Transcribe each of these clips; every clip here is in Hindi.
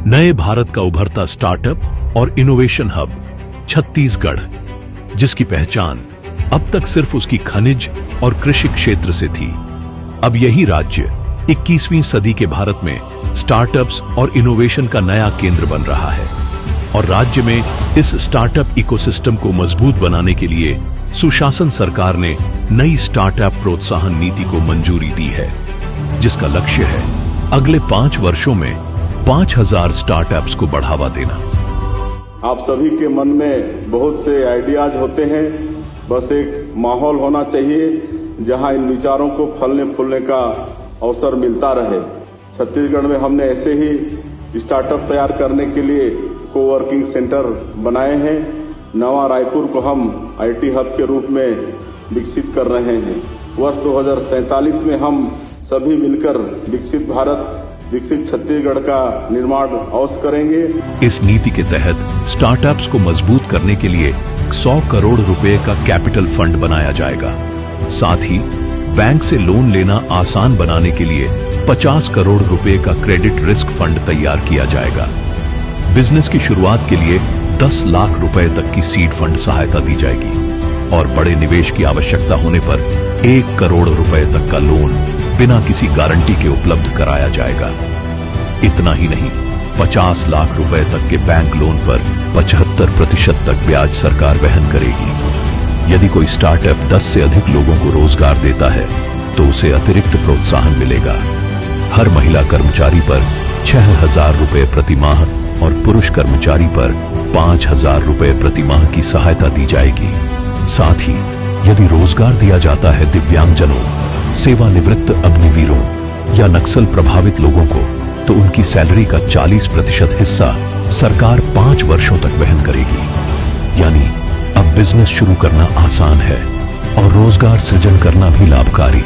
नए भारत का उभरता स्टार्टअप और इनोवेशन हब छत्तीसगढ़, जिसकी पहचान अब तक सिर्फ उसकी खनिज और कृषि क्षेत्र से थी, अब यही राज्य 21वीं सदी के भारत में स्टार्टअप्स और इनोवेशन का नया केंद्र बन रहा है। और राज्य में इस स्टार्टअप इकोसिस्टम को मजबूत बनाने के लिए सुशासन सरकार ने नई स्टार्टअप प्रोत्साहन नीति को मंजूरी दी है, जिसका लक्ष्य है अगले 5 वर्षों में 5000 स्टार्टअप्स को बढ़ावा देना। आप सभी के मन में बहुत से आइडियाज होते हैं, बस एक माहौल होना चाहिए जहां इन विचारों को फलने फूलने का अवसर मिलता रहे। छत्तीसगढ़ में हमने ऐसे ही स्टार्टअप तैयार करने के लिए कोवर्किंग सेंटर बनाए हैं। नवा रायपुर को हम आईटी हब के रूप में विकसित कर रहे हैं। वर्ष 2047 में हम सभी मिलकर विकसित भारत, विकसित छत्तीसगढ़ का निर्माण अवश्य करेंगे। इस नीति के तहत स्टार्टअप्स को मजबूत करने के लिए 100 करोड़ रुपए का कैपिटल फंड बनाया जाएगा। साथ ही बैंक से लोन लेना आसान बनाने के लिए 50 करोड़ रुपए का क्रेडिट रिस्क फंड तैयार किया जाएगा। बिजनेस की शुरुआत के लिए 10 लाख रुपए तक की सीड फंड सहायता दी जाएगी और बड़े निवेश की आवश्यकता होने पर 1 करोड़ रुपए तक का लोन बिना किसी गारंटी के उपलब्ध कराया जाएगा। इतना ही नहीं, 50 लाख रुपए तक के बैंक लोन पर 75% तक ब्याज सरकार वहन करेगी। यदि कोई स्टार्टअप 10 से अधिक लोगों को रोजगार देता है तो उसे अतिरिक्त प्रोत्साहन मिलेगा। हर महिला कर्मचारी पर 6000 रुपए प्रति माह और पुरुष कर्मचारी पर 5000 रुपए प्रति माह की सहायता दी जाएगी। साथ ही यदि रोजगार दिया जाता है दिव्यांगजनों, सेवानिवृत्त अग्निवीरों या नक्सल प्रभावित लोगों को, तो उनकी सैलरी का 40% हिस्सा सरकार 5 वर्षों तक वहन करेगी। यानी अब बिजनेस शुरू करना आसान है और रोजगार सृजन करना भी लाभकारी।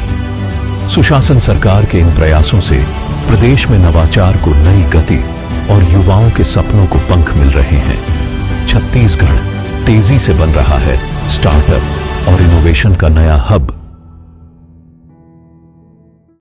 सुशासन सरकार के इन प्रयासों से प्रदेश में नवाचार को नई गति और युवाओं के सपनों को पंख मिल रहे हैं। छत्तीसगढ़ तेजी से बन रहा है स्टार्टअप और इनोवेशन का नया हब।